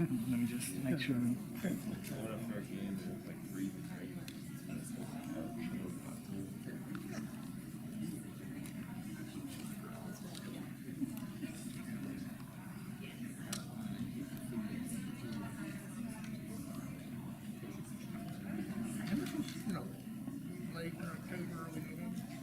Let me just make sure. Late October, early November.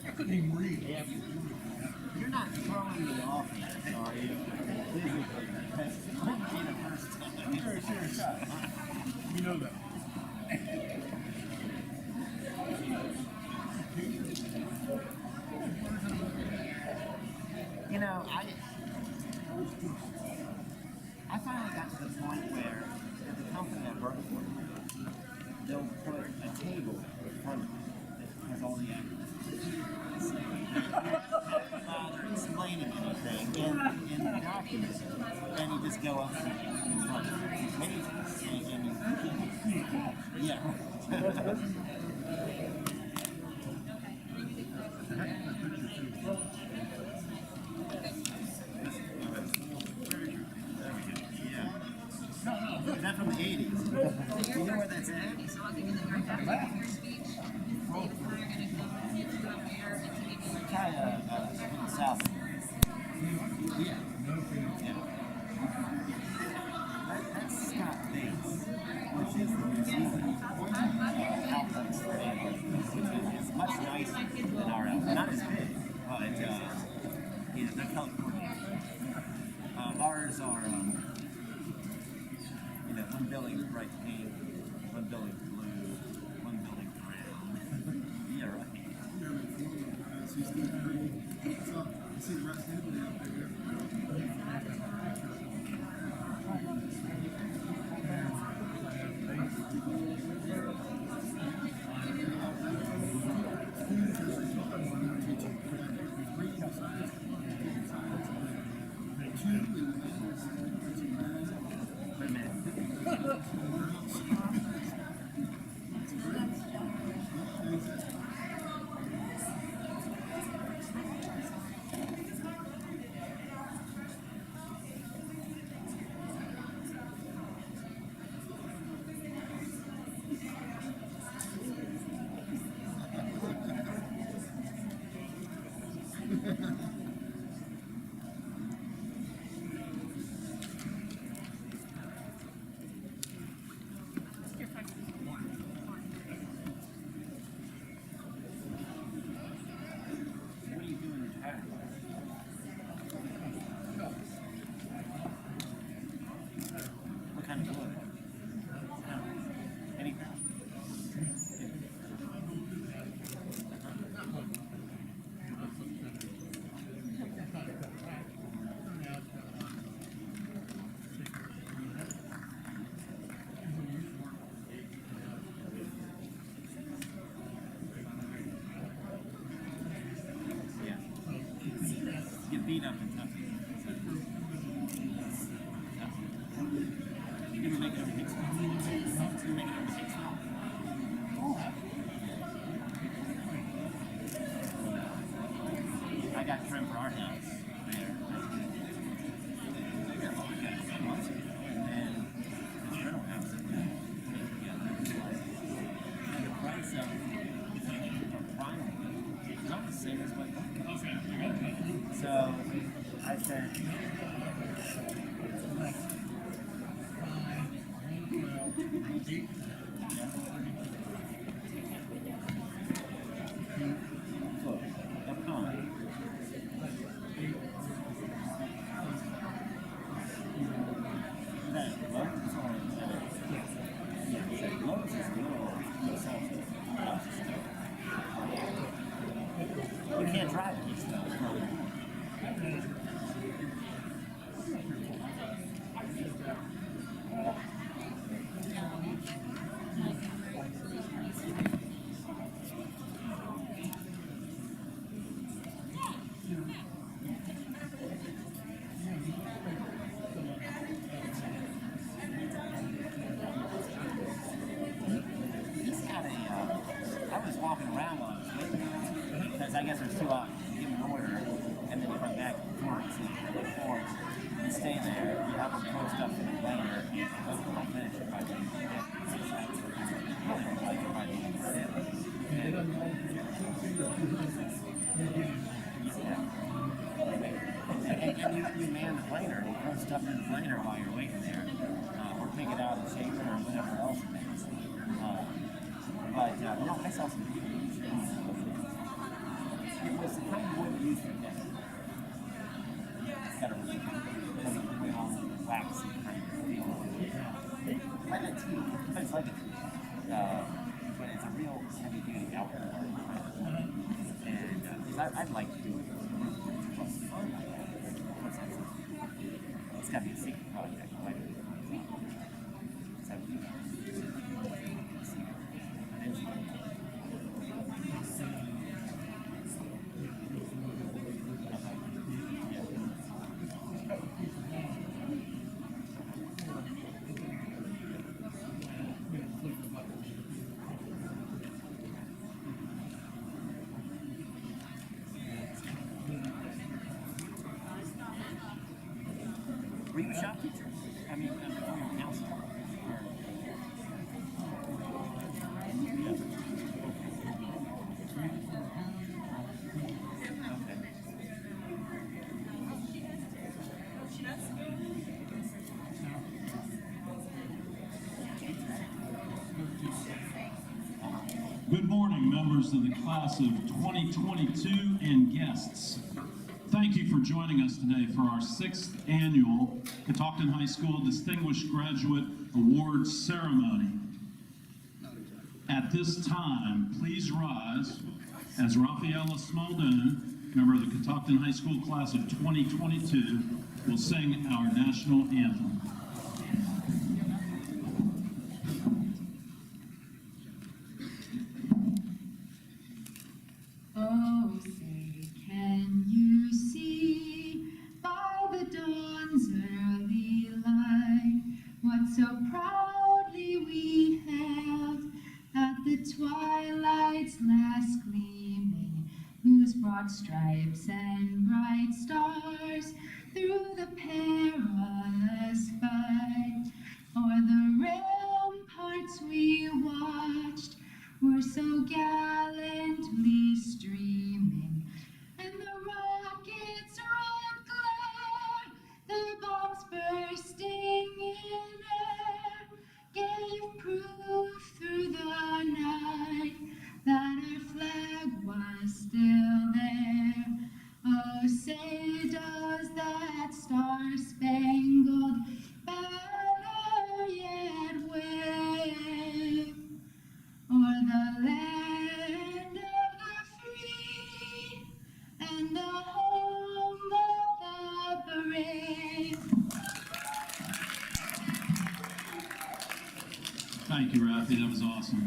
I couldn't even read. You're not throwing me off yet, are you? Wouldn't be the first time. Sure, shot. You know that. You know, I finally got to the point where at the company I work for, they'll put a table in front of me that has all the actors. Bother explaining anything in the document, then you just go up in front of these pages and you yeah. Is that from the 80s? You know where that's at? Kind of south. Yeah. That's Scott Bates, which is the museum outlet stand, which is much nicer than our outlet. Not as big, but they're color coordinated. Ours are, one building is bright pink, one building blue, one building brown. Yeah, right. See the rest of it out there. Beat up and tough. You can make it over big spot. You can make it over big spot. I got trim for our house there. And then this rental house that we put together. And the price of prime is not the same as what. So I said, Like 5, 1, 12, 8. look, come on. That Lowe's on yeah, Lowe's is a little salty. You can't drive these stuff. He's got a, I was walking around while I was waiting, because I guess there's 2 options. You give an order, and then you come back and forth, you stay there, you have them post up in the later, and I'll finish it by the end of the day. I really don't like it by the end of the day. And you man the planer, and you throw stuff in the planer while you're waiting there, or pick it out of the shaker or whatever else it is. But no, I saw some people use it. It was the kind of wood used for dinner. It's got a really waxy kind of feel. Like a tea. It's like a tea. But it's a real heavy duty outdoor kind of wood. And I'd like to do it. It's got to be a secret project. Like, were you a shop teacher? I mean, before you were counselor? Good morning, members of the class of 2022 and guests. Thank you for joining us today for our 6th annual Catoctin High School Distinguished Graduate Awards Ceremony. At this time, please rise as Rafaela Smaldone, member of the Catoctin High School class of 2022, will sing our national anthem. Oh, say, can you see by the dawn's early light what so proudly we hailed at the twilight's last gleaming, whose broad stripes and bright stars through the perilous fight o'er the ramparts we watched were so gallantly streaming, and the rockets' red glare, the bombs bursting in air, gave proof through the night that our flag was still there. Oh, say does that star-spangled banner yet wave o'er the land of the free and the home of the brave? Thank you, Rafi. That was awesome.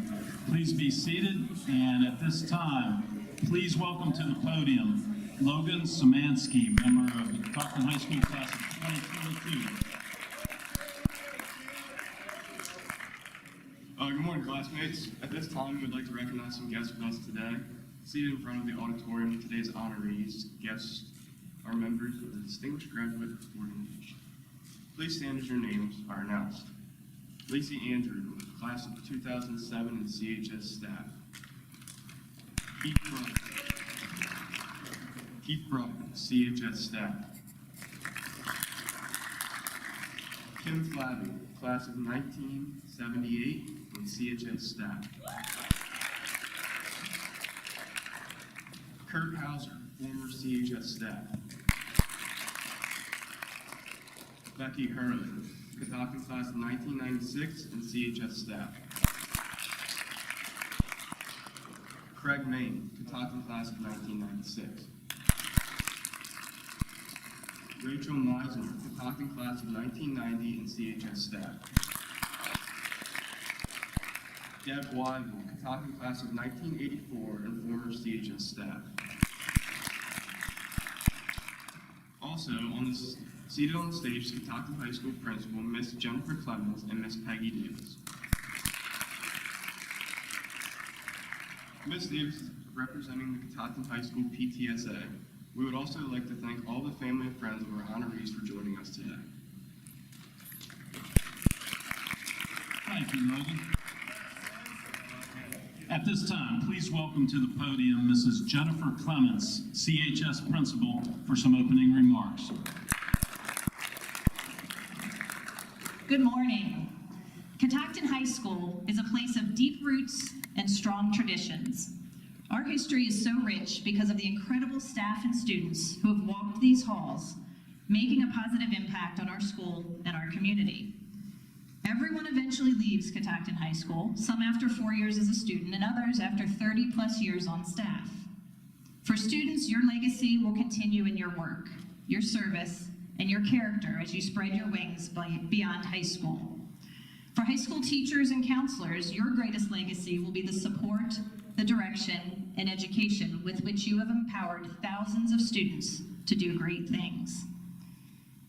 Please be seated, and at this time, please welcome to the podium Logan Szymanski, member of the Catoctin High School class of 2022. Good morning, classmates. At this time, we'd like to recognize some guests with us today. Seated in front of the auditorium, today's honorees, guests, are members of the Distinguished Graduate Organization. Please stand as your names are announced. Lacey Andrew, class of 2007 and CHS staff. Keith Brooke, CHS staff. Kim Flabby, class of 1978, and CHS staff. Kurt Hauser, former CHS staff. Becky Hurley, Catoctin class of 1996 and CHS staff. Craig Main, Catoctin class of 1996. Rachel Meisner, Catoctin class of 1990 and CHS staff. Deb Wyville, Catoctin class of 1984 and former CHS staff. Also, seated on the stage is Catoctin High School Principal, Miss Jennifer Clements and Miss Peggy Davis. Miss Davis is representing the Catoctin High School PTSA. We would also like to thank all the family and friends of our honorees for joining us today. Thank you, Logan. At this time, please welcome to the podium Mrs. Jennifer Clements, CHS Principal, for some opening remarks. Good morning. Catoctin High School is a place of deep roots and strong traditions. Our history is so rich because of the incredible staff and students who have walked these halls, making a positive impact on our school and our community. Everyone eventually leaves Catoctin High School, some after 4 years as a student and others after 30+ years on staff. For students, your legacy will continue in your work, your service, and your character as you spread your wings beyond high school. For high school teachers and counselors, your greatest legacy will be the support, the direction, and education with which you have empowered thousands of students to do great things.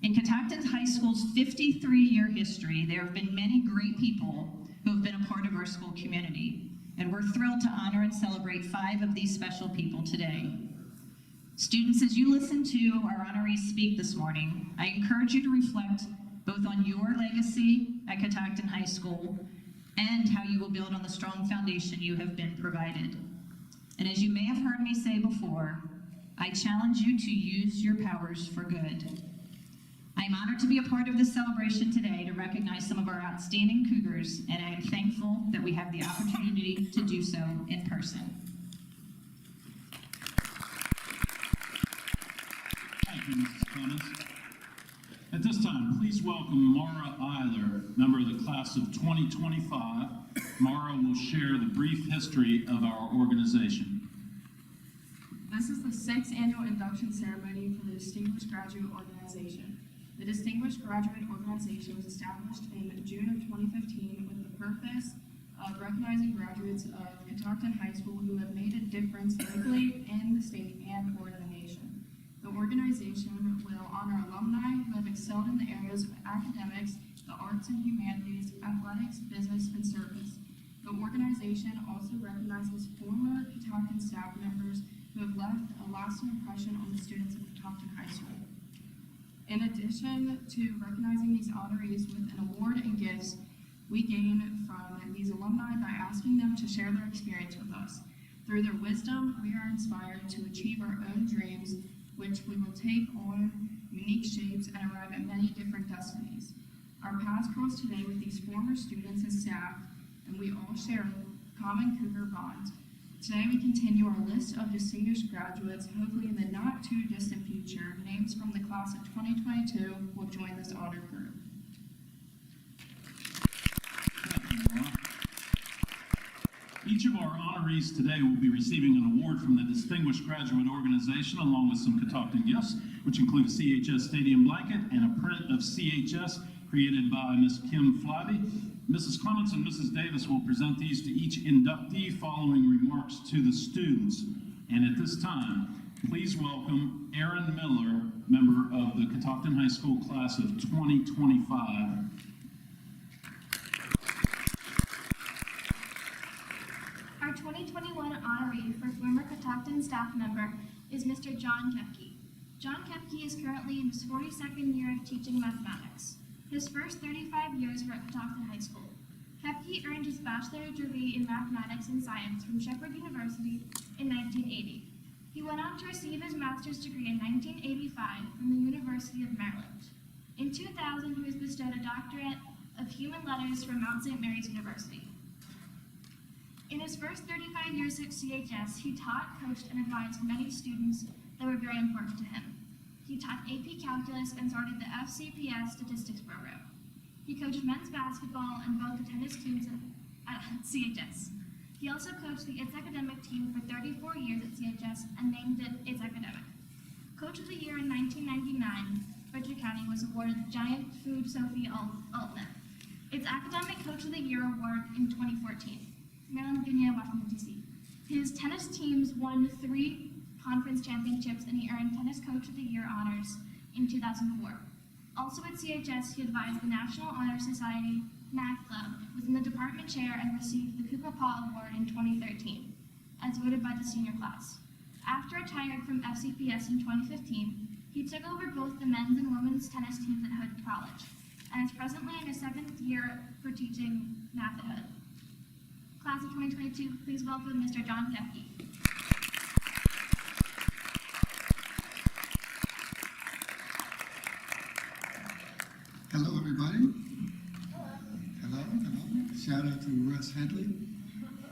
In Catoctin High School's 53-year history, there have been many great people who have been a part of our school community, and we're thrilled to honor and celebrate 5 of these special people today. Students, as you listen to our honorees speak this morning, I encourage you to reflect both on your legacy at Catoctin High School and how you will build on the strong foundation you have been provided. And as you may have heard me say before, I challenge you to use your powers for good. I am honored to be a part of this celebration today to recognize some of our outstanding Cougars, and I am thankful that we have the opportunity to do so in person. Thank you, Mrs. Clements. At this time, please welcome Mara Eiler, member of the class of 2025. Mara will share the brief history of our organization. This is the 6th annual induction ceremony for the Distinguished Graduate Organization. The Distinguished Graduate Organization was established in June of 2015 with the purpose of recognizing graduates of Catoctin High School who have made a difference locally in the state and or the nation. The organization will honor alumni who have excelled in the areas of academics, the arts and humanities, athletics, business, and service. The organization also recognizes former Catoctin staff members who have left a lasting impression on the students of Catoctin High School. In addition to recognizing these honorees with an award and gifts, we gain from these alumni by asking them to share their experience with us. Through their wisdom, we are inspired to achieve our own dreams, which we will take on unique shapes and arrive at many different destinies. Our paths cross today with these former students and staff, and we all share a common Cougar bond. Today we continue our list of distinguished graduates. Hopefully in the not too distant future, names from the class of 2022 will join this honor group. Thank you, Mara. Each of our honorees today will be receiving an award from the Distinguished Graduate Organization along with some Catoctin gifts, which include a CHS Stadium blanket and a print of CHS created by Ms. Kim Flabby. Mrs. Clements and Mrs. Davis will present these to each inductee following remarks to the students. And at this time, please welcome Erin Miller, member of the Catoctin High School class of 2025. Our 2021 honoree for former Catoctin staff member is Mr. John Kefke. John Kefke is currently in his 42nd year of teaching mathematics. His first 35 years were at Catoctin High School. Kefke earned his bachelor's degree in mathematics and science from Shepherd University in 1980. He went on to receive his master's degree in 1985 from the University of Maryland. In 2000, he was bestowed a doctorate of human letters from Mount St. Mary's University. In his first 35 years at CHS, he taught, coached, and advised many students that were very important to him. He taught AP Calculus and started the FCPS Statistics Program. He coached men's basketball and both the tennis teams at CHS. He also coached the It's Academic team for 34 years at CHS and named it It's Academic. Coach of the Year in 1999, Frederick County was awarded the Giant Food Sophie Altman. Its Academic Coach of the Year award in 2014, Maryland, Virginia, Washington, D.C. His tennis teams won 3 conference championships and he earned Tennis Coach of the Year honors in 2004. Also at CHS, he advised the National Honor Society Math Club, was in the department chair, and received the Cooper Paul Award in 2013, as voted by the senior class. After retiring from FCPS in 2015, he took over both the men's and women's tennis teams at Hood College, and is presently in his 7th year for teaching math at Hood. Class of 2022, please welcome Mr. John Kefke. Hello, everybody. Hello. Shout out to Russ Headley,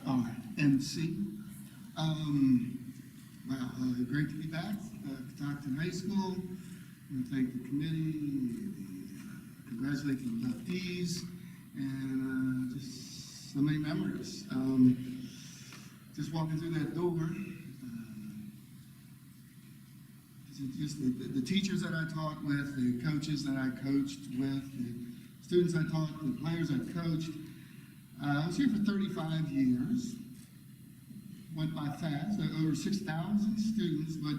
our MC. Great to be back. Catoctin High School. I want to thank the committee, congratulate the inductees, and just so many memories. Just walking through that door, just the teachers that I taught with, the coaches that I coached with, the students I taught, the players I coached. I was here for 35 years. Went by fast, over 6,000 students, but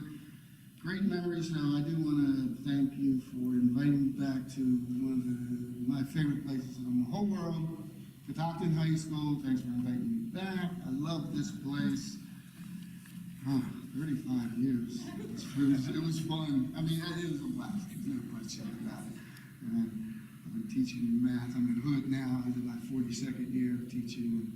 great memories. So I do want to thank you for inviting me back to one of my favorite places in the whole world, Catoctin High School. Thanks for inviting me back. I love this place. 35 years. It was fun. I mean, it was a blast. There's no question about it. I've been teaching math. I'm in Hood now. I did my 42nd year of teaching.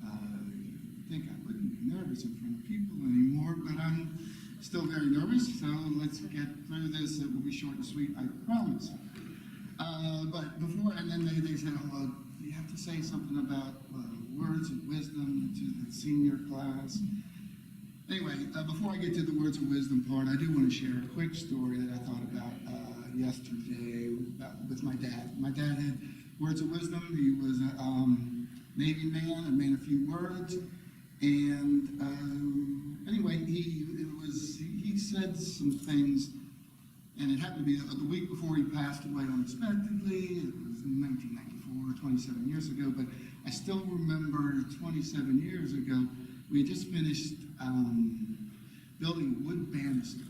I think I wouldn't be nervous in front of people anymore, but I'm still very nervous. So let's get through this. It will be short and sweet, I promise. But before, and then they said, oh, you have to say something about words of wisdom to the senior class. Anyway, before I get to the words of wisdom part, I do want to share a quick story that I thought about yesterday with my dad. My dad had words of wisdom. He was a Navy man, a man of few words. And anyway, he said some things, and it happened to be the week before he passed away unexpectedly. It was in 1994, 27 years ago, but I still remember 27 years ago, we had just finished building a wood banister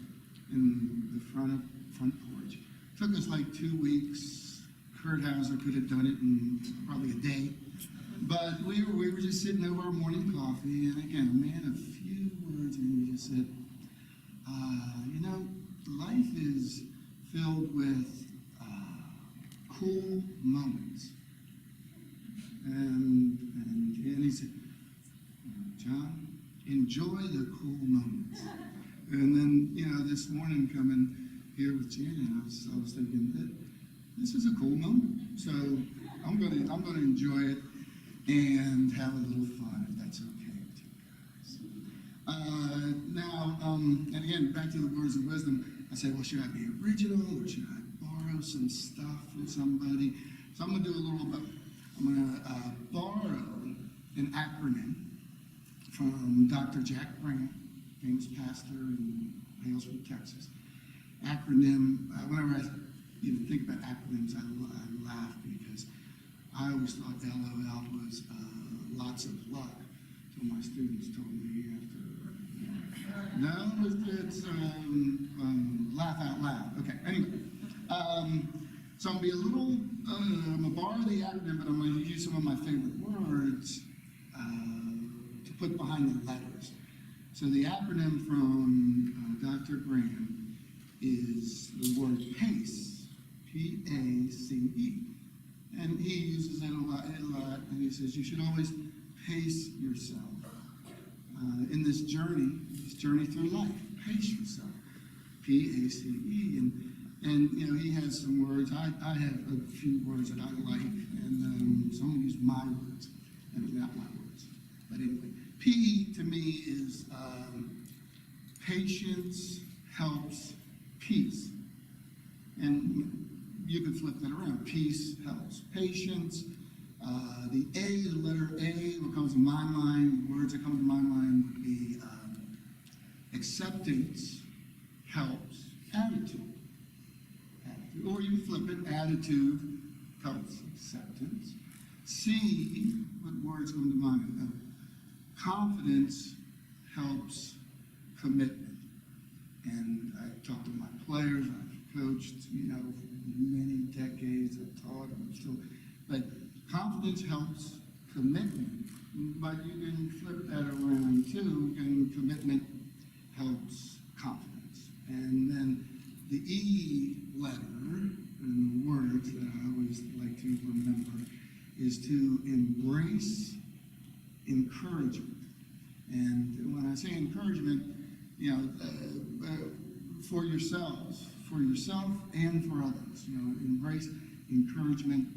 in the front porch. It took us like 2 weeks. Kurt Hauser could have done it in probably a day. But we were just sitting over our morning coffee, and again, a man of few words, and he just said, life is filled with cool moments. And he said, John, enjoy the cool moments. And then, this morning coming here with Janet, I was thinking that this is a cool moment. So I'm gonna enjoy it and have a little fun, if that's okay with you guys. Now, and again, back to the words of wisdom, I said, well, should I be original or should I borrow some stuff from somebody? So I'm gonna do a little bit. I'm gonna borrow an acronym from Dr. Jack Grant, famous pastor in Halesville, Texas. Acronym, whenever I even think about acronyms, I laugh because I always thought LOL was lots of luck. So my students told me after, no, it's laugh out loud. Okay, anyway. So I'm gonna be a little, I'm gonna borrow the acronym, but I'm gonna use some of my favorite words to put behind the letters. So the acronym from Dr. Graham is the word PACE, P-A-C-E. And he uses it a lot, and he says you should always pace yourself in this journey through life. Pace yourself, P-A-C-E. And And, you know, he has some words. I have a few words that I like, and someone used my words, and they're not my words. But anyway, P to me is patience helps peace. And you can flip that around. Peace helps patience. The A, the letter A, what comes to my mind, the words that come to my mind would be acceptance helps attitude. Or you can flip it, attitude helps acceptance. C, what words come to mind? Confidence helps commitment. And I've talked to my players, I've coached, you know, for many decades, I've taught, I'm still, but confidence helps commitment. But you can flip that around too, and commitment helps confidence. And then the E letter, and the words that I always like to remember, is to embrace encouragement. And when I say encouragement, you know, for yourself and for others. You know, embrace encouragement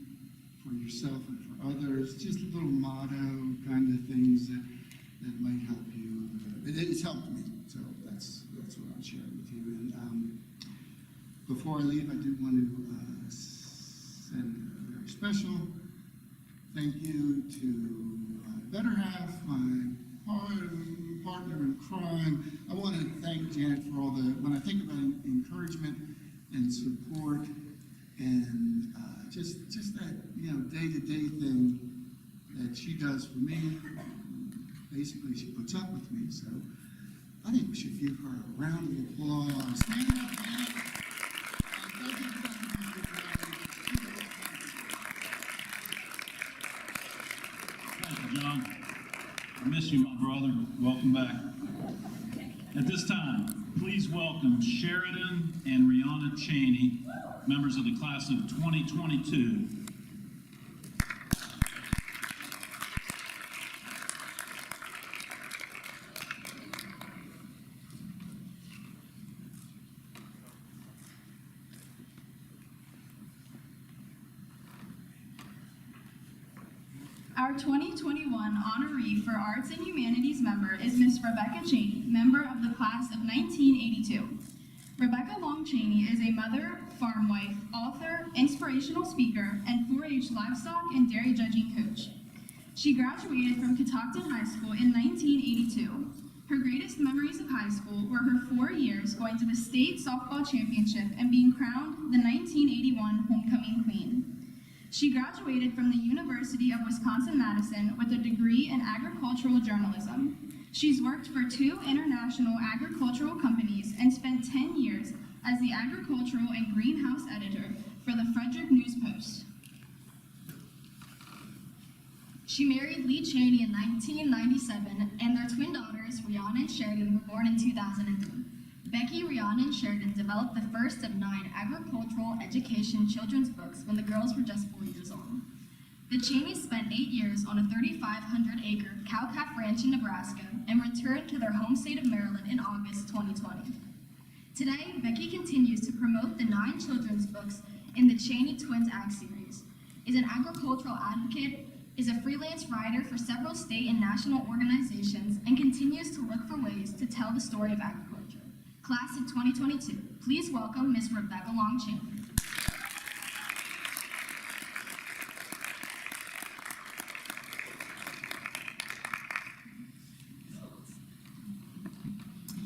for yourself and for others. Just little motto kind of things that might help you. It's helped me, so that's what I'll share with you. And before I leave, I do want to send a very special thank you to my better half, my partner in crime. I want to thank Janet for all the, when I think about encouragement and support and just that, you know, day-to-day thing that she does for me. Basically, she puts up with me, so I think we should give her a round of applause. Stand up, Janet. Thank you for Thank you, John. I miss you, my brother. Welcome back. At this time, please welcome Sheridan and Rihanna Cheney, members of the class of 2022. Our 2021 honoree for Arts and Humanities member is Miss Rebecca Cheney, member of the class of 1982. Rebecca Longchaney is a mother, farm wife, author, inspirational speaker, and 4-H livestock and dairy judging coach. She graduated from Catoctin High School in 1982. Her greatest memories of high school were her 4 years going to the state softball championship and being crowned the 1981 homecoming queen. She graduated from the University of Wisconsin-Madison with a degree in agricultural journalism. She's worked for 2 international agricultural companies and spent 10 years as the agricultural and greenhouse editor for the Frederick News Post. She married Lee Cheney in 1997, and their twin daughters, Rihanna and Sheridan, were born in 2003. Becky, Rihanna, and Sheridan developed the first of 9 agricultural education children's books when the girls were just 4 years old. The Cheneys spent 8 years on a 3,500-acre cow-calf ranch in Nebraska and returned to their home state of Maryland in August 2020. Today, Becky continues to promote the 9 children's books in the Cheney Twins Ag series, is an agricultural advocate, is a freelance writer for several state and national organizations, and continues to look for ways to tell the story of agriculture. Class of 2022, please welcome Miss Rebecca Longchaney.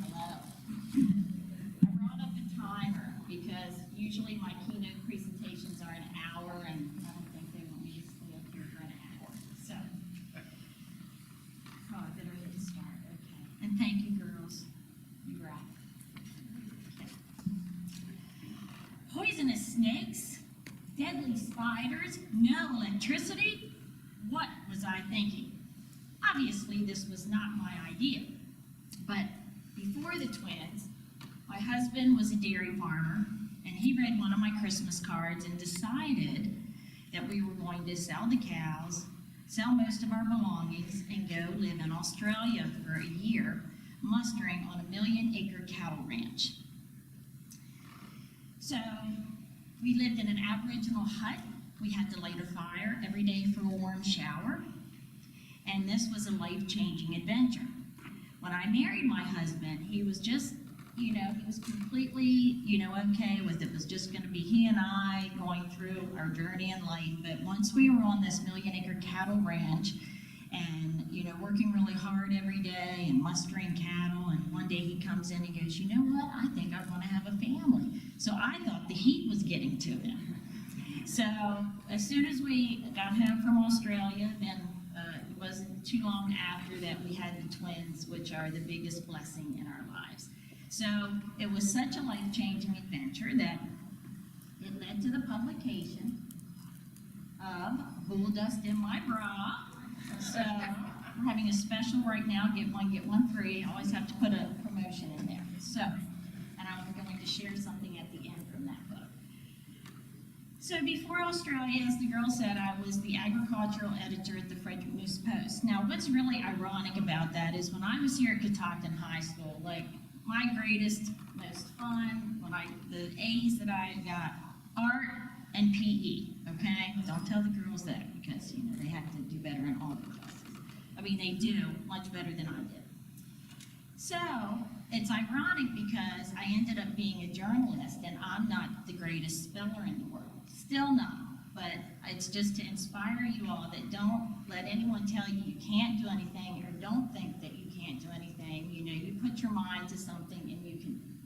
Hello. I brought up a timer because usually my keynote presentations are an hour, and I don't think they want me to stay up here for an hour. So, I better hit start. Okay. And thank you, girls. You rock. Okay. Poisonous snakes, deadly spiders, no electricity. What was I thinking? Obviously, this was not my idea. But before the twins, my husband was a dairy farmer, and he read one of my Christmas cards and decided that we were going to sell the cows, sell most of our belongings, and go live in Australia for a year, mustering on a 1,000,000-acre cattle ranch. So we lived in an Aboriginal hut. We had to light a fire every day for a warm shower. And this was a life-changing adventure. When I married my husband, he was just, he was completely, okay with it. It was just gonna be he and I going through our journey in life. But once we were on this million-acre cattle ranch and, working really hard every day and mustering cattle, and one day he comes in and he goes, you know what, I think I wanna have a family. So I thought the heat was getting to him. So as soon as we got home from Australia, then it wasn't too long after that we had the twins, which are the biggest blessing in our lives. So it was such a life-changing adventure that it led to the publication of Bull Dust in My Bra. So we're having a special right now, get one free. I always have to put a promotion in there. So, and I'm going to share something at the end from that book. So before Australia, as the girl said, I was the agricultural editor at the Frederick News Post. Now, what's really ironic about that is when I was here at Catoctin High School, like my greatest, most fun, the A's that I got, art and PE, okay? Don't tell the girls that because, they have to do better in all the classes. I mean, they do much better than I did. So, it's ironic because I ended up being a journalist and I'm not the greatest speller in the world. Still not, but it's just to inspire you all that don't let anyone tell you you can't do anything or don't think that you can't do anything. You put your mind to something and you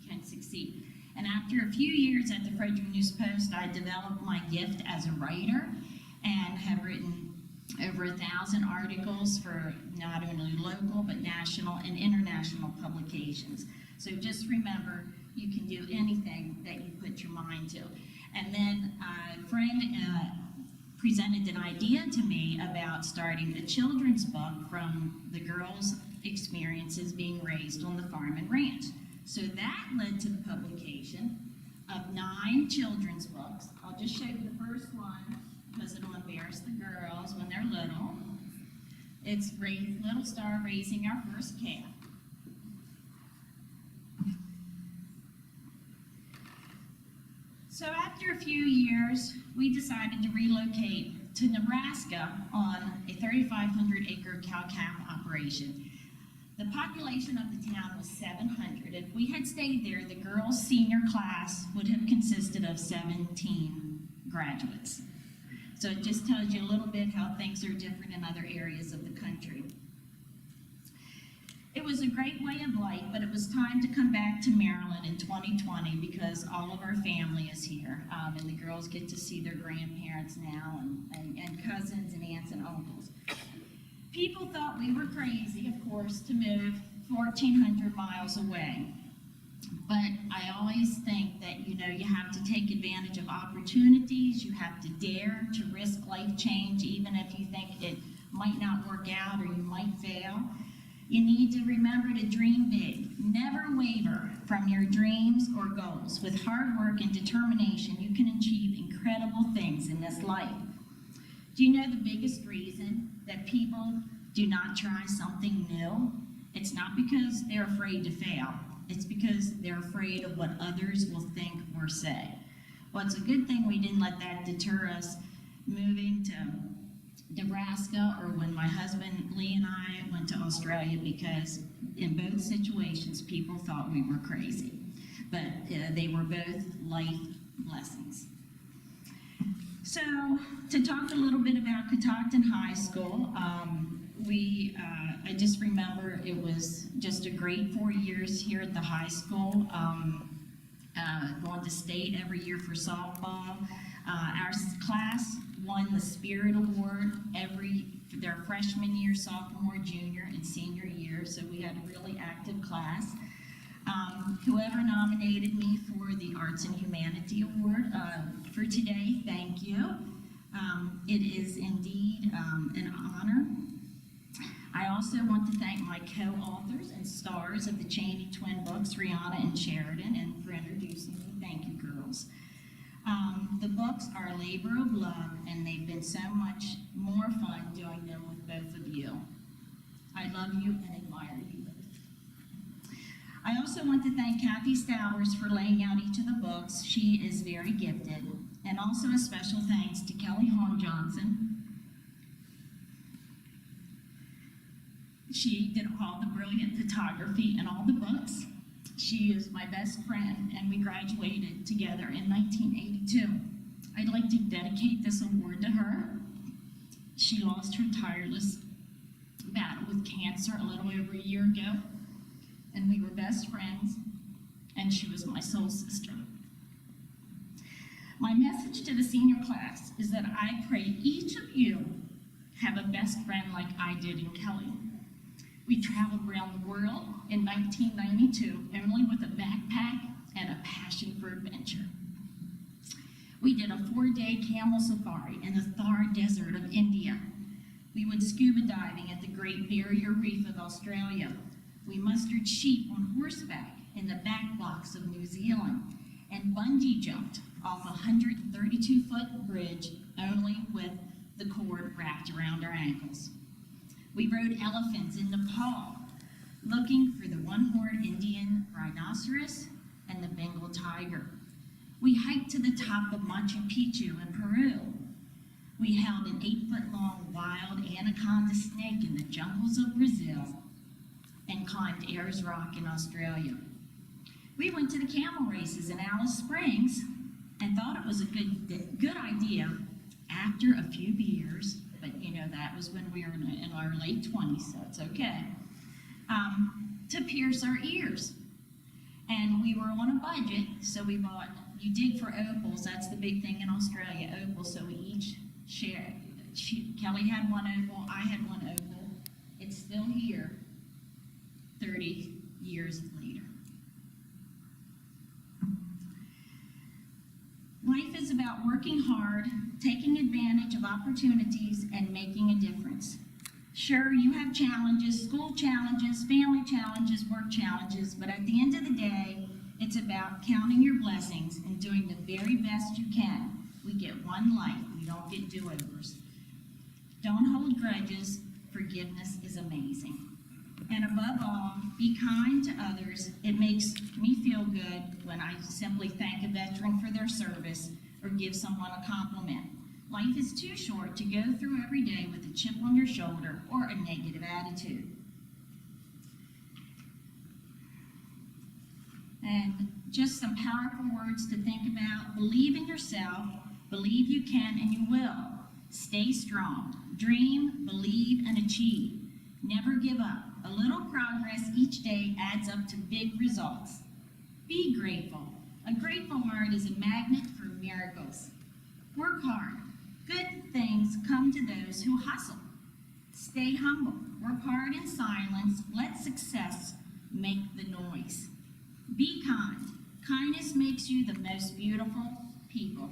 can succeed. And after a few years at the Frederick News Post, I developed my gift as a writer and have written over 1,000 articles for not only local but national and international publications. So just remember, you can do anything that you put your mind to. And then a friend presented an idea to me about starting a children's book from the girls' experiences being raised on the farm and ranch. So that led to the publication of 9 children's books. I'll just show you the first one because it'll embarrass the girls when they're little. It's Little Star Raising Our First Calf. So after a few years, we decided to relocate to Nebraska on a 3,500-acre cow-calf operation. The population of the town was 700. If we had stayed there, the girls' senior class would have consisted of 17 graduates. So it just tells you a little bit how things are different in other areas of the country. It was a great way of life, but it was time to come back to Maryland in 2020 because all of our family is here, and the girls get to see their grandparents now and cousins and aunts and uncles. People thought we were crazy, of course, to move 1,400 miles away. But I always think that, you have to take advantage of opportunities. You have to dare to risk life change, even if you think it might not work out or you might fail. You need to remember to dream big. Never waver from your dreams or goals. With hard work and determination, you can achieve incredible things in this life. Do you know the biggest reason that people do not try something new? It's not because they're afraid to fail. It's because they're afraid of what others will think or say. Well, it's a good thing we didn't let that deter us moving to Nebraska or when my husband Lee and I went to Australia, because in both situations people thought we were crazy. But they were both life blessings. So, to talk a little bit about Catoctin High School, I just remember it was just a great 4 years here at the high school, going to state every year for softball. Our class won the Spirit Award for their freshman year, sophomore, junior, and senior year, so we had a really active class. Whoever nominated me for the Arts and Humanity Award for today, thank you. It is indeed an honor. I also want to thank my co-authors and stars of the Chaney twin books, Rihanna and Sheridan, and for introducing me. Thank you, girls. The books are a labor of love, and they've been so much more fun doing them with both of you. I love you and admire you both. I also want to thank Kathy Stowers for laying out each of the books. She is very gifted. And also a special thanks to Kelly Hong Johnson. She did all the brilliant photography in all the books. She is my best friend, and we graduated together in 1982. I'd like to dedicate this award to her. She lost her tireless battle with cancer a little over a year ago, and we were best friends, and she was my soul sister. My message to the senior class is that I pray each of you have a best friend like I did in Kelly. We traveled around the world in 1992 only with a backpack and a passion for adventure. We did a 4-day camel safari in the Thar Desert of India. We went scuba diving at the Great Barrier Reef of Australia. We mustered sheep on horseback in the back blocks of New Zealand and bungee jumped off a 132-foot bridge only with the cord wrapped around our ankles. We rode elephants in Nepal, looking for the one-horned Indian rhinoceros and the Bengal tiger. We hiked to the top of Machu Picchu in Peru. We held an 8-foot-long wild anaconda snake in the jungles of Brazil and climbed Ayers Rock in Australia. We went to the camel races in Alice Springs and thought it was a good idea after a few beers, but you know, that was when we were in our late 20s, so it's okay, to pierce our ears. And we were on a budget, so we bought, you dig for opals, that's the big thing in Australia, opals, so we each shared. Kelly had one opal, I had one opal. It's still here 30 years later. Life is about working hard, taking advantage of opportunities, and making a difference. Sure, you have challenges, school challenges, family challenges, work challenges, but at the end of the day, it's about counting your blessings and doing the very best you can. We get one life, we don't get do-overs. Don't hold grudges, forgiveness is amazing. And above all, be kind to others. It makes me feel good when I simply thank a veteran for their service or give someone a compliment. Life is too short to go through every day with a chip on your shoulder or a negative attitude. And just some powerful words to think about. Believe in yourself, believe you can and you will. Stay strong, dream, believe, and achieve. Never give up. A little progress each day adds up to big results. Be grateful. A grateful heart is a magnet for miracles. Work hard. Good things come to those who hustle. Stay humble. Work hard in silence. Let success make the noise. Be kind. Kindness makes you the most beautiful people.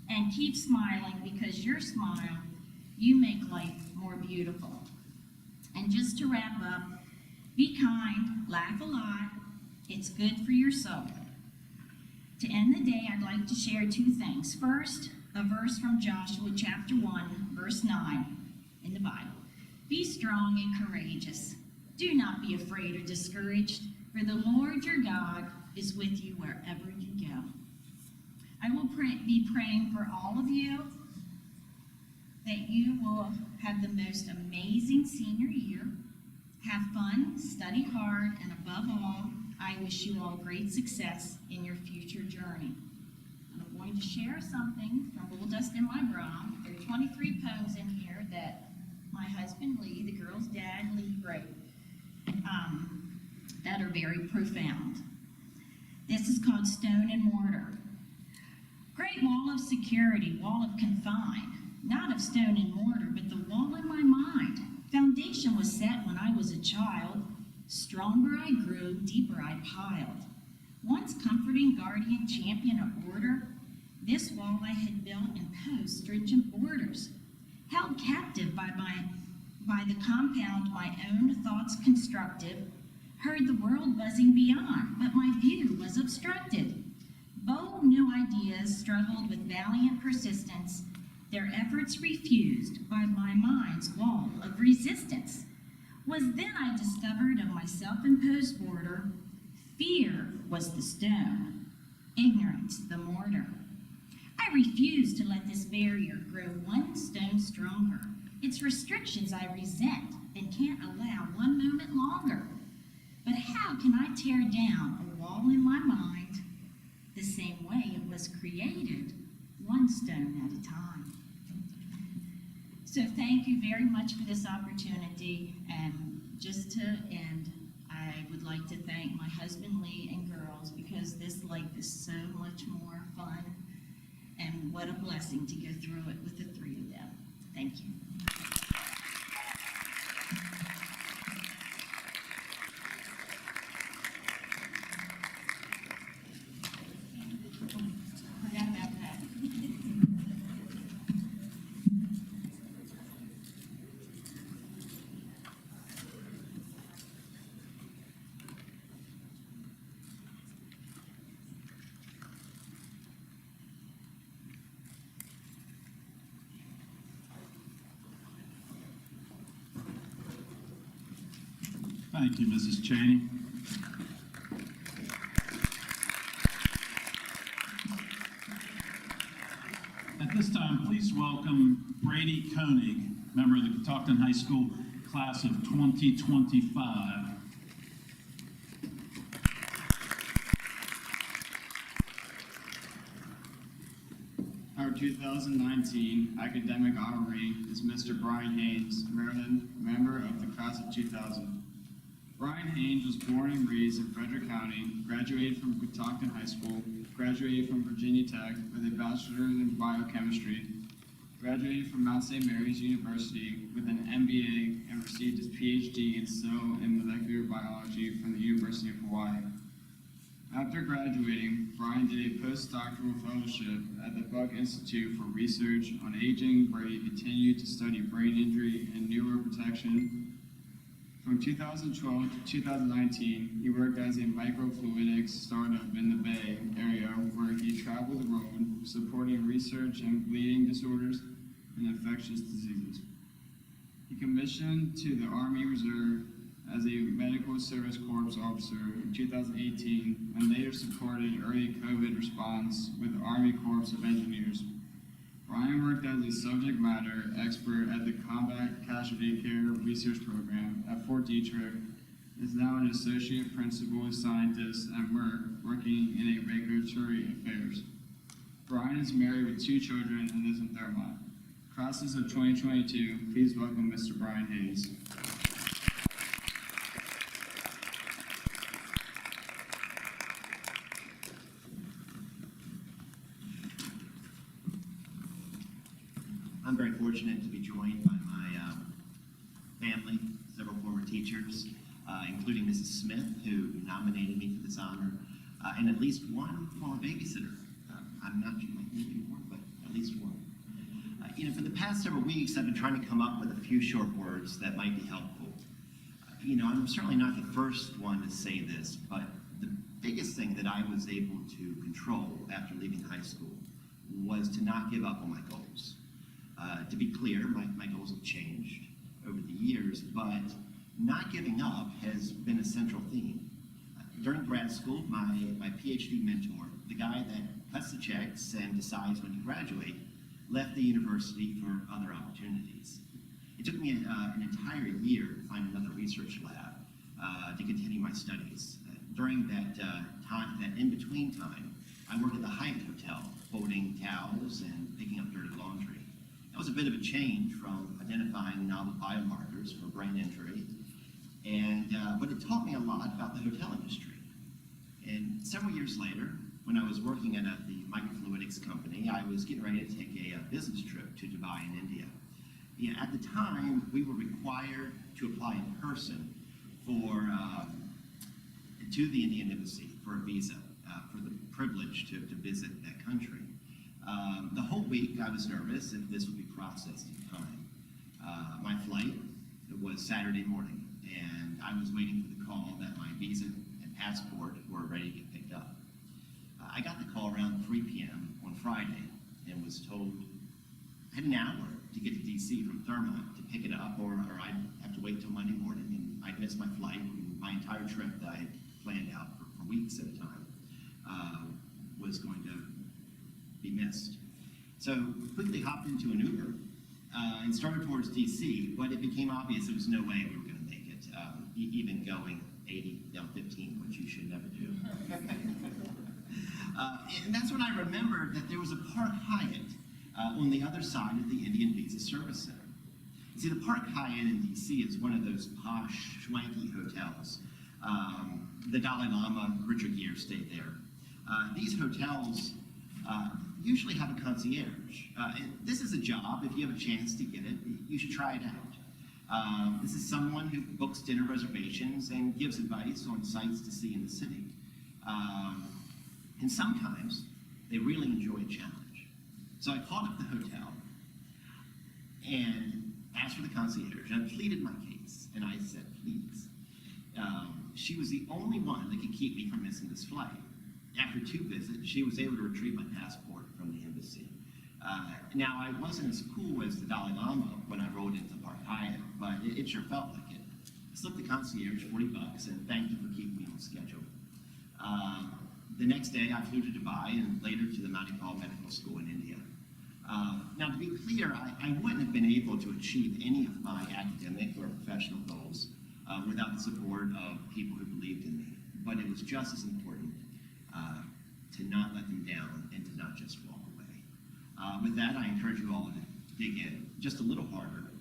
And keep smiling, because your smile, you make life more beautiful. And just to wrap up, be kind, laugh a lot. It's good for your soul. To end the day, I'd like to share 2 things. First, a verse from Joshua chapter 1, verse 9 in the Bible. Be strong and courageous. Do not be afraid or discouraged, for the Lord your God is with you wherever you go. I will be praying for all of you that you will have the most amazing senior year. Have fun, study hard, and above all, I wish you all great success in your future journey. And I'm going to share something from Bull Dust in My Bra. There are 23 poems in here that my husband Lee, the girl's dad Lee, wrote that are very profound. This is called Stone and Mortar. Great wall of security, wall of confine, not of stone and mortar, but the wall in my mind. Foundation was set when I was a child. Stronger I grew, deeper I piled. Once comforting guardian, champion of order, this wall I had built imposed stringent borders. Held captive by the compound my own thoughts constructed, heard the world buzzing beyond, but my view was obstructed. Bold new ideas struggled with valiant persistence, their efforts refused by my mind's wall of resistance. Was then I discovered of my self-imposed border, Fear was the stone, ignorance the mortar. I refuse to let this barrier grow one stone stronger. Its restrictions I resent and can't allow one moment longer. But how can I tear down a wall in my mind the same way it was created, one stone at a time? So thank you very much for this opportunity. And just to end, I would like to thank my husband Lee and girls, because this life is so much more fun, and what a blessing to go through it with the three of them. Thank you. Forgot about that. Thank you, Mrs. Cheney. At this time, please welcome Brady Koenig, member of the Catoctin High School class of 2025. Our 2019 academic honoree is Mr. Brian Haynes, Maryland, member of the class of 2000. Brian Haynes was born and raised in Frederick County, graduated from Catoctin High School, graduated from Virginia Tech with a bachelor's in biochemistry, graduated from Mount St. Mary's University with an MBA, and received his PhD in cell and molecular biology from the University of Hawaii. After graduating, Brian did a postdoctoral fellowship at the Buck Institute for Research on Aging, where he continued to study brain injury and neuroprotection. From 2012 to 2019, he worked as a microfluidics startup in the Bay Area, where he traveled the world supporting research in bleeding disorders and infectious diseases. He commissioned to the Army Reserve as a Medical Service Corps officer in 2018, and later supported early COVID response with the Army Corps of Engineers. Brian worked as a subject matter expert at the Combat Casualty Care Research Program at Fort Detrick, is now an associate principal scientist at Merck, working in regulatory affairs. Brian is married with 2 children and lives in Thurmont. Classes of 2022, please welcome Mr. Brian Haynes. I'm very fortunate to be joined by my family, several former teachers, including Mrs. Smith, who nominated me for this honor, and at least one former babysitter. I'm not sure maybe more, but at least one. For the past several weeks, I've been trying to come up with a few short words that might be helpful. I'm certainly not the first one to say this, but the biggest thing that I was able to control after leaving high school was to not give up on my goals. To be clear, my goals have changed over the years, but not giving up has been a central theme. During grad school, my PhD mentor, the guy that cuts the checks and decides when to graduate, left the university for other opportunities. It took me an entire year to find another research lab to continue my studies. During that in-between time, I worked at the Hyatt Hotel, folding towels and picking up dirty laundry. That was a bit of a change from identifying novel biomarkers for brain injury, but it taught me a lot about the hotel industry. And several years later, when I was working at the microfluidics company, I was getting ready to take a business trip to Dubai in India. At the time, we were required to apply in person to the Indian embassy for a visa, for the privilege to visit that country. The whole week I was nervous if this would be processed in time. My flight was Saturday morning, and I was waiting for the call that my visa and passport were ready to get picked up. I got the call around 3 p.m. on Friday and was told I had an hour to get to DC from Thurmont to pick it up, or I'd have to wait till Monday morning, and I'd miss my flight and my entire trip that I had planned out for weeks at a time, was going to be missed. So quickly hopped into an Uber and started towards DC, but it became obvious there was no way we were going to make it, even going 80 down 15, which you should never do. And that's when I remembered that there was a Park Hyatt on the other side of the Indian Visa Service Center. See, the Park Hyatt in DC is one of those posh, schwanky hotels. The Dalai Lama, Richard Gere stayed there. These hotels usually have a concierge. And this is a job, if you have a chance to get it, you should try it out. This is someone who books dinner reservations and gives advice on sights to see in the city. And sometimes they really enjoy a challenge. So I called up the hotel and asked for the concierge. I pleaded my case, and I said, please. She was the only one that could keep me from missing this flight. After 2 visits, she was able to retrieve my passport from the embassy. Now, I wasn't as cool as the Dalai Lama when I rolled into Park Hyatt, but it sure felt like it. I slipped the concierge $40 and thanked him for keeping me on schedule. The next day, I flew to Dubai and later to the Manipal Medical School in India. Now, to be clear, I wouldn't have been able to achieve any of my academic or professional goals without the support of people who believed in me. But it was just as important to not let them down and to not just walk away. With that, I encourage you all to dig in just a little harder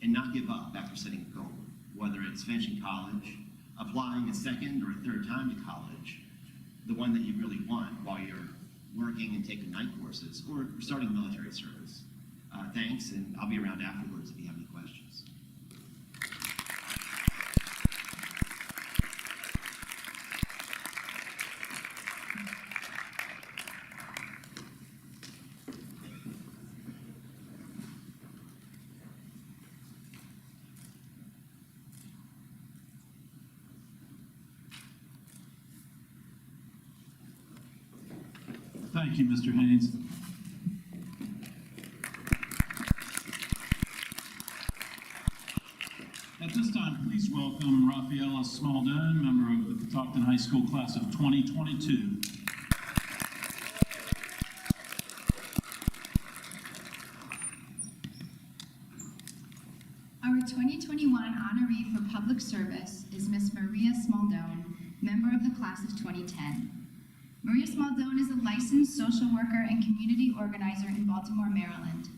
and not give up after setting a goal, whether it's finishing college, applying a second or a third time to college, the one that you really want while you're working and taking night courses, or starting military service. Thanks, and I'll be around afterwards if you have any questions. Thank you, Mr. Haynes. At this time, please welcome Rafaela Smaldone, member of the Catoctin High School class of 2022. Our 2021 honoree for public service is Miss Maria Smaldone, member of the class of 2010. Maria Smaldone is a licensed social worker and community organizer in Baltimore, Maryland.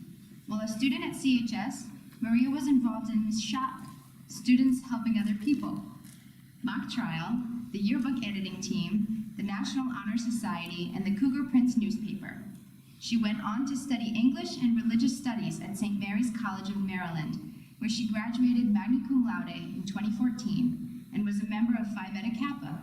While a student at CHS, Maria was involved in SHOP, Students Helping Other People, Mock Trial, the yearbook editing team, the National Honor Society, and the Cougar Prince newspaper. She went on to study English and Religious Studies at St. Mary's College of Maryland, where she graduated magna cum laude in 2014 and was a member of Phi Beta Kappa.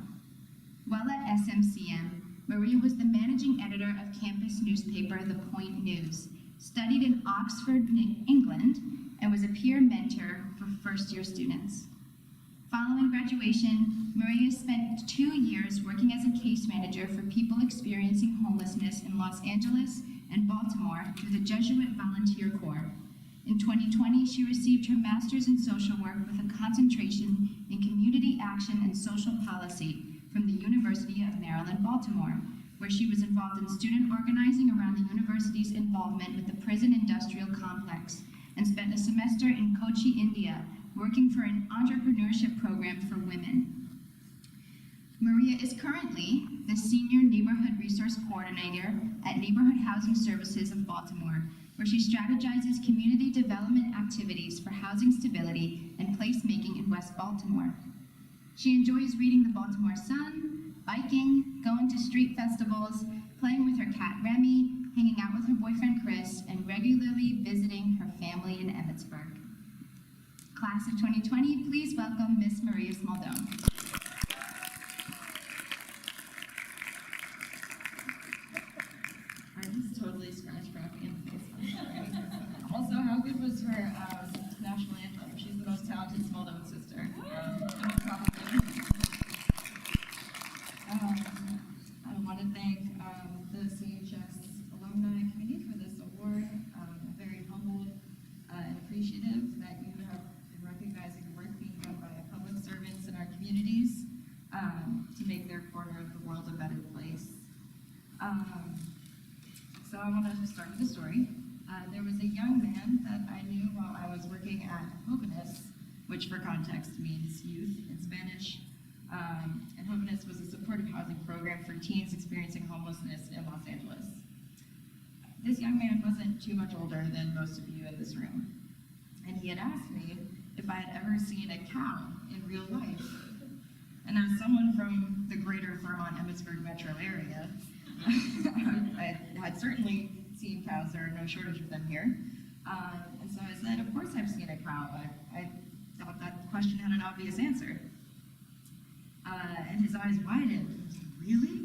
While at SMCM, Maria was the managing editor of campus newspaper The Point News, studied in Oxford, England, and was a peer mentor for first-year students. Following graduation, Maria spent 2 years working as a case manager for people experiencing homelessness in Los Angeles and Baltimore through the Jesuit Volunteer Corps. In 2020, she received her master's in social work with a concentration in community action and social policy from the University of Maryland, Baltimore, where she was involved in student organizing around the university's involvement with the prison industrial complex, and spent a semester in Kochi, India, working for an entrepreneurship program for women. Maria is currently the Senior Neighborhood Resource Coordinator at Neighborhood Housing Services of Baltimore, where she strategizes community development activities for housing stability and placemaking in West Baltimore. She enjoys reading the Baltimore Sun, biking, going to street festivals, playing with her cat Remy, hanging out with her boyfriend Chris, and regularly visiting her family in Emmitsburg. Class of 2020, please welcome Miss Maria Smaldone. I just totally scratched Rafi in the face. Also, how good was her national anthem? She's the most talented Smaldone sister. I want to thank the CHS Alumni Committee for this award. I'm very humbled and appreciative that you have been recognizing the work being done by public servants in our communities to make their corner of So I want to start with a story. There was a young man that I knew while I was working at Jóvenes, which for context means youth in Spanish. And Jóvenes was a supportive housing program for teens experiencing homelessness in Los Angeles. This young man wasn't too much older than most of you in this room. And he had asked me if I had ever seen a cow in real life. And as someone from the greater Fairmont-Emmitsburg metro area, I had certainly seen cows. There are no shortage of them here. And so I said, of course I've seen a cow. I thought that question had an obvious answer. And his eyes widened. He was like, really?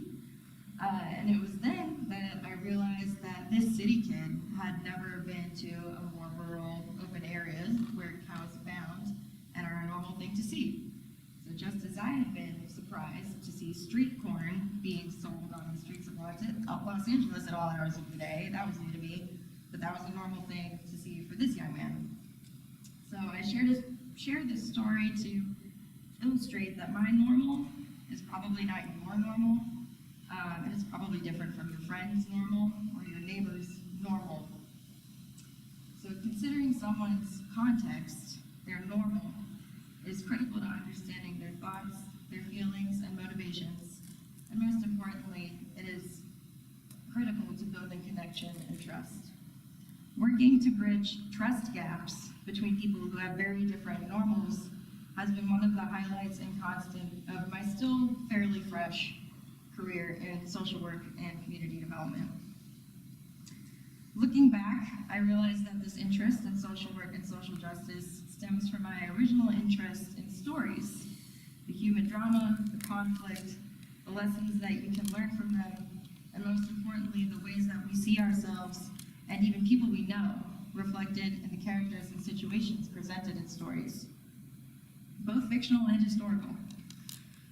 And it was then that I realized that this city kid had never been to a more rural, open area where cows abound and are a normal thing to see. So just as I had been surprised to see street corn being sold on the streets of Los Angeles at all hours of the day, that was new to me, but that was a normal thing to see for this young man. So I shared this story to illustrate that my normal is probably not your normal, and it's probably different from your friend's normal or your neighbor's normal. So considering someone's context, their normal, is critical to understanding their thoughts, their feelings, and motivations, and most importantly, it is critical to building connection and trust. Working to bridge trust gaps between people who have very different normals has been one of the highlights and constant of my still fairly fresh career in social work and community development. Looking back, I realized that this interest in social work and social justice stems from my original interest in stories, the human drama, the conflict, the lessons that you can learn from them, and most importantly, the ways that we see ourselves and even people we know reflected in the characters and situations presented in stories, both fictional and historical.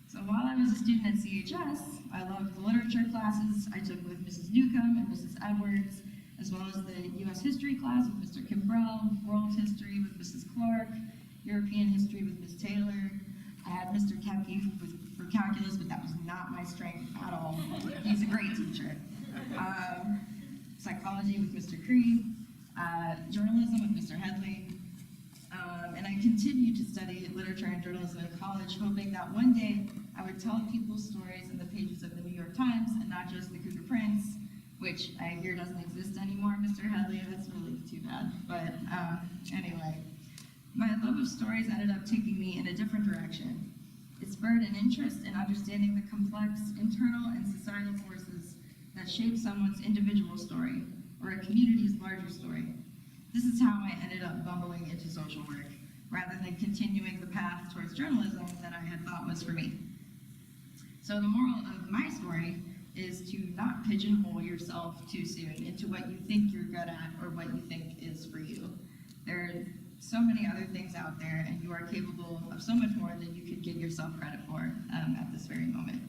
So while I was a student at CHS, I loved the literature classes I took with Mrs. Newcomb and Mrs. Edwards, as well as the U.S. history class with Mr. Kimbrell, world history with Mrs. Clark, European history with Ms. Taylor. I had Mr. Kefke for calculus, but that was not my strength at all. He's a great teacher. Psychology with Mr. Cree, journalism with Mr. Headley. And I continued to study literature and journalism in college, hoping that one day I would tell people's stories in the pages of the New York Times and not just the Cougar Prince, which I hear doesn't exist anymore, Mr. Headley. That's really too bad. But anyway, my love of stories ended up taking me in a different direction. It spurred an interest in understanding the complex internal and societal forces that shape someone's individual story or a community's larger story. This is how I ended up bumbling into social work, rather than continuing the path towards journalism that I had thought was for me. So the moral of my story is to not pigeonhole yourself too soon into what you think you're good at or what you think is for you. There are so many other things out there, and you are capable of so much more than you could give yourself credit for at this very moment.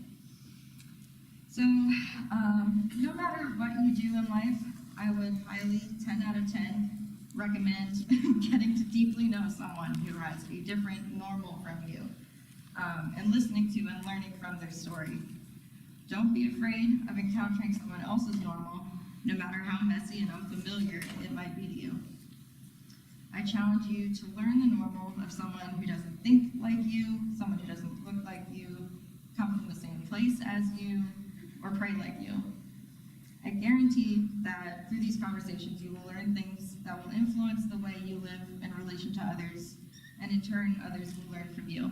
So no matter what you do in life, I would highly, 10 out of 10, recommend getting to deeply know someone who has a different normal from you, and listening to and learning from their story. Don't be afraid of encountering someone else's normal, no matter how messy and unfamiliar it might be to you. I challenge you to learn the normal of someone who doesn't think like you, someone who doesn't look like you, come from the same place as you, or pray like you. I guarantee that through these conversations you will learn things that will influence the way you live in relation to others, and in turn others will learn from you.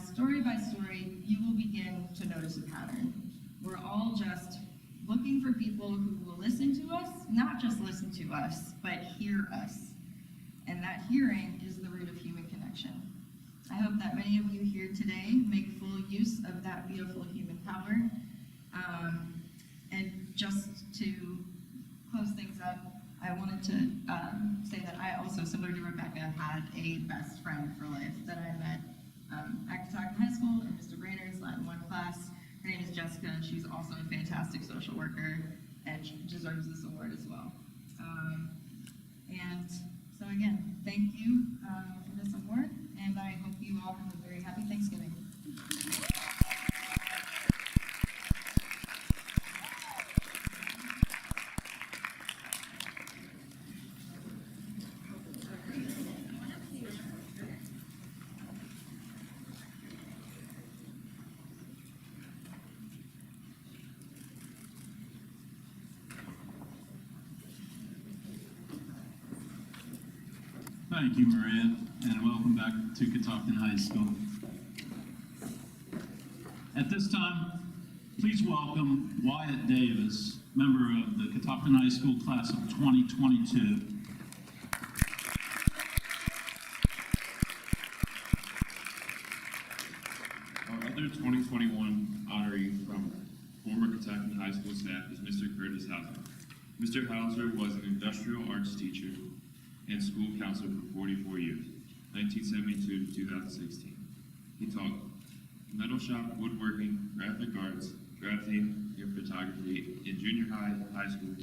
Story by story, you will begin to notice a pattern. We're all just looking for people who will listen to us, not just listen to us, but hear us. And that hearing is the root of human connection. I hope that many of you here today make full use of that beautiful human power. And just to close things up, I wanted to say that I also, similar to Rebecca, had a best friend for life that I met at Catoctin High School in Mr. Brainer's Latin 1 class. Her name is Jessica, and she's also a fantastic social worker, and she deserves this award as well. And so again, thank you for this award, and I hope you all have a very happy Thanksgiving. Thank you, Maria, and welcome back to Catoctin High School. At this time, please welcome Wyatt Davis, member of the Catoctin High School class of 2022. Our other 2021 honoree from former Catoctin High School staff is Mr. Curtis Hauser. Mr. Hauser was an industrial arts teacher and school counselor for 44 years, 1972 to 2016. He taught metal shop, woodworking, graphic arts, drafting, and photography in junior high, high school,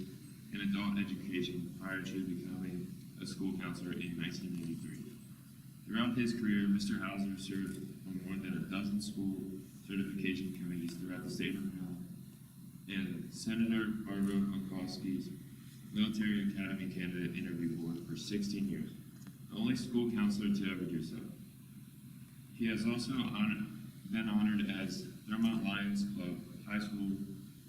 and adult education prior to becoming a school counselor in 1983. Throughout his career, Mr. Hauser served on more than a dozen school certification committees throughout the state of Maryland, and Senator Barbara Mikulski's Military Academy Candidate Interview Board for 16 years, the only school counselor to ever do so. He has also been honored as Thermont Lions Club High School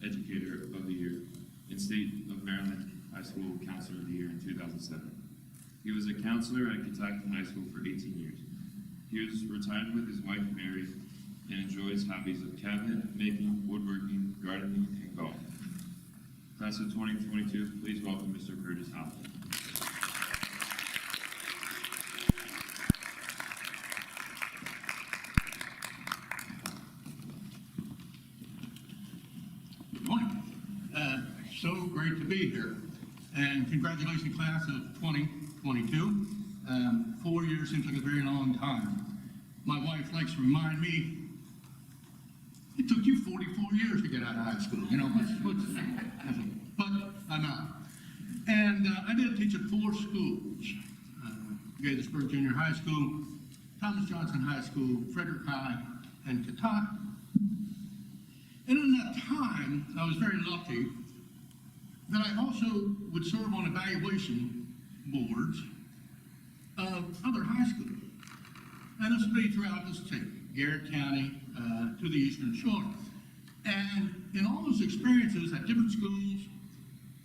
Educator of the Year and State of Maryland High School Counselor of the Year in 2007. He was a counselor at Catoctin High School for 18 years. He is retired with his wife Mary and enjoys hobbies of cabinet making, woodworking, gardening, and golf. Class of 2022, please welcome Mr. Curtis Hauser. Good morning. So great to be here. And congratulations, class of 2022. 4 years seems like a very long time. My wife likes to remind me, it took you 44 years to get out of high school, you know, but I'm out. And I did teach at 4 schools. Gettysburg Junior High School, Thomas Johnson High School, Frederick High, and Catoctin. And in that time, I was very lucky that I also would serve on evaluation boards of other high schools. And this would be throughout the state, Garrett County to the Eastern Shore. And in all those experiences at different schools,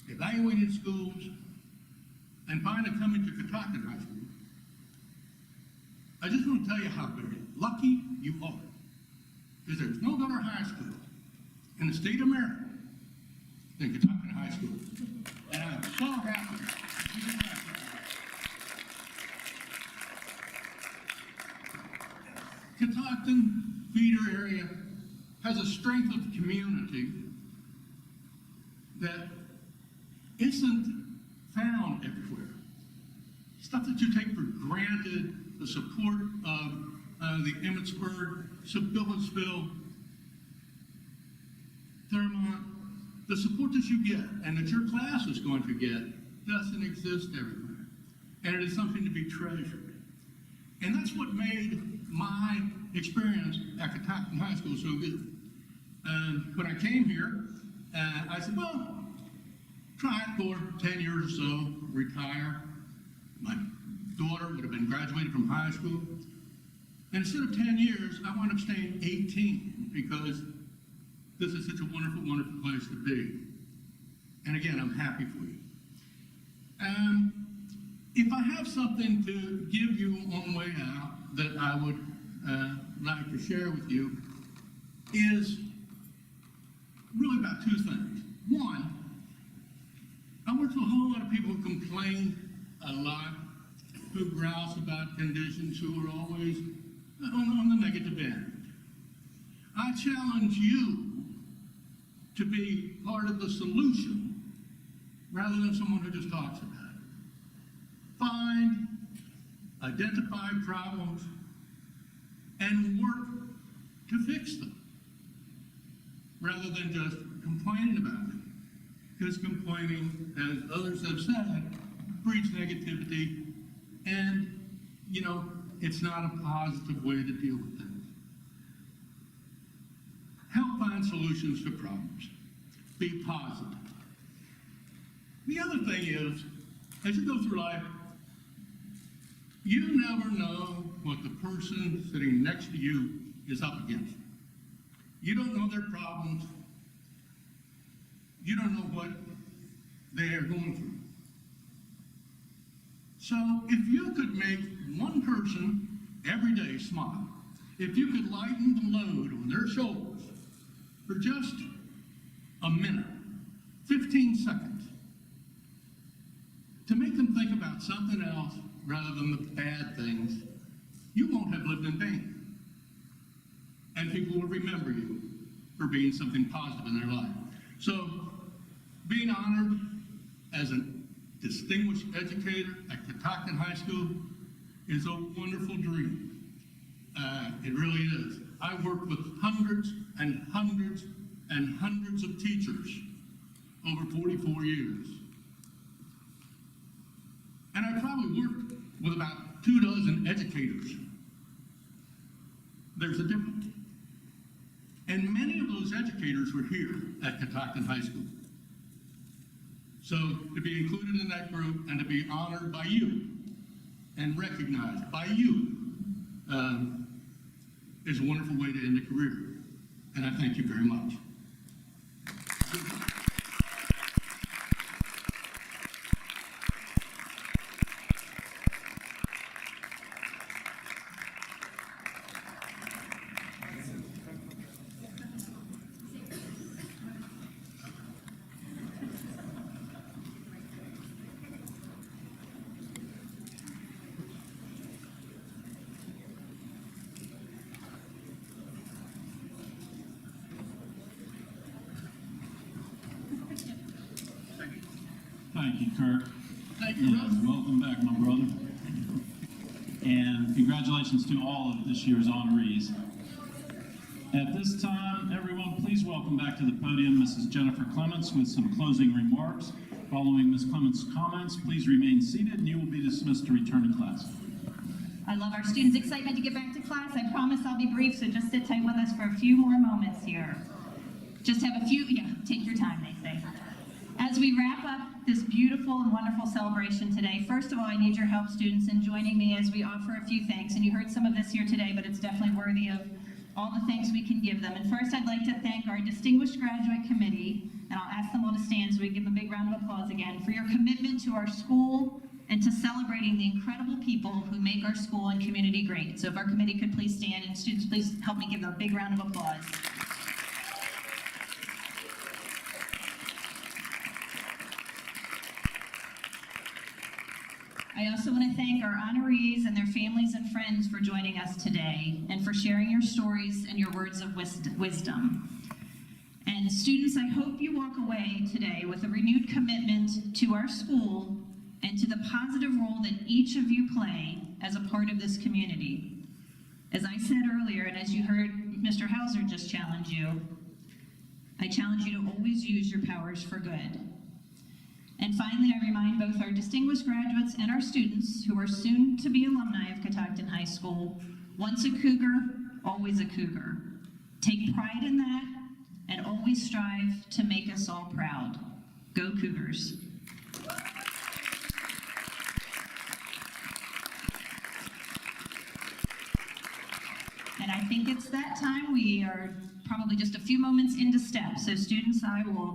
evaluated schools, and finally coming to Catoctin High School, I just want to tell you how very lucky you are. Because there's no better high school in the state of Maryland than Catoctin High School. And I'm so happy. Catoctin feeder area has a strength of community that isn't found everywhere. Stuff that you take for granted, the support of the Emmitsburg, Sabilletsville, Thermont, the support that you get and that your class is going to get doesn't exist everywhere. And it is something to be treasured. And that's what made my experience at Catoctin High School so good. When I came here, I said, well, try it for 10 years or so, retire. My daughter would have been graduated from high school. And instead of 10 years, I wound up staying 18 because this is such a wonderful, wonderful place to be. And again, I'm happy for you. If I have something to give you on the way out that I would like to share with you is really about 2 things. One, I work with a whole lot of people who complain a lot, who grouse about conditions, who are always on the negative end. I challenge you to be part of the solution rather than someone who just talks about it. Find, identify problems, and work to fix them rather than just complaining about it. Because complaining, as others have said, breeds negativity, and, you know, it's not a positive way to deal with things. Help find solutions to problems. Be positive. The other thing is, as you go through life, you never know what the person sitting next to you is up against. You don't know their problems. You don't know what they are going through. So if you could make one person every day smile, if you could lighten the load on their shoulders for just a minute, 15 seconds, to make them think about something else rather than the bad things, you won't have lived in vain. And people will remember you for being something positive in their life. So, being honored as a distinguished educator at Catoctin High School is a wonderful dream. It really is. I worked with hundreds and hundreds and hundreds of teachers over 44 years. And I probably worked with about 24 educators. There's a difference. And many of those educators were here at Catoctin High School. So to be included in that group and to be honored by you and recognized by you is a wonderful way to end a career. And I thank you very much. Thank you, Kirk. Thank you, Russ. And welcome back, my brother. And congratulations to all of this year's honorees. At this time, everyone, please welcome back to the podium Mrs. Jennifer Clements with some closing remarks. Following Ms. Clements' comments, please remain seated and you will be dismissed to return to class. I love our students' excitement to get back to class. I promise I'll be brief, so just sit tight with us for a few more moments here. Just have a few, take your time, they say. As we wrap up this beautiful and wonderful celebration today, first of all, I need your help, students, in joining me as we offer a few thanks. And you heard some of this here today, but it's definitely worthy of all the thanks we can give them. And first, I'd like to thank our Distinguished Graduate Committee, and I'll ask them all to stand so we give them a big round of applause again, for your commitment to our school and to celebrating the incredible people who make our school and community great. So if our committee could please stand, and students, please help me give them a big round of applause. I also want to thank our honorees and their families and friends for joining us today and for sharing your stories and your words of wisdom. And students, I hope you walk away today with a renewed commitment to our school and to the positive role that each of you play as a part of this community. As I said earlier, and as you heard Mr. Hauser just challenge you, I challenge you to always use your powers for good. And finally, I remind both our distinguished graduates and our students who are soon to be alumni of Catoctin High School, once a Cougar, always a Cougar. Take pride in that and always strive to make us all proud. Go Cougars. And I think it's that time. We are probably just a few moments into step. So students, I will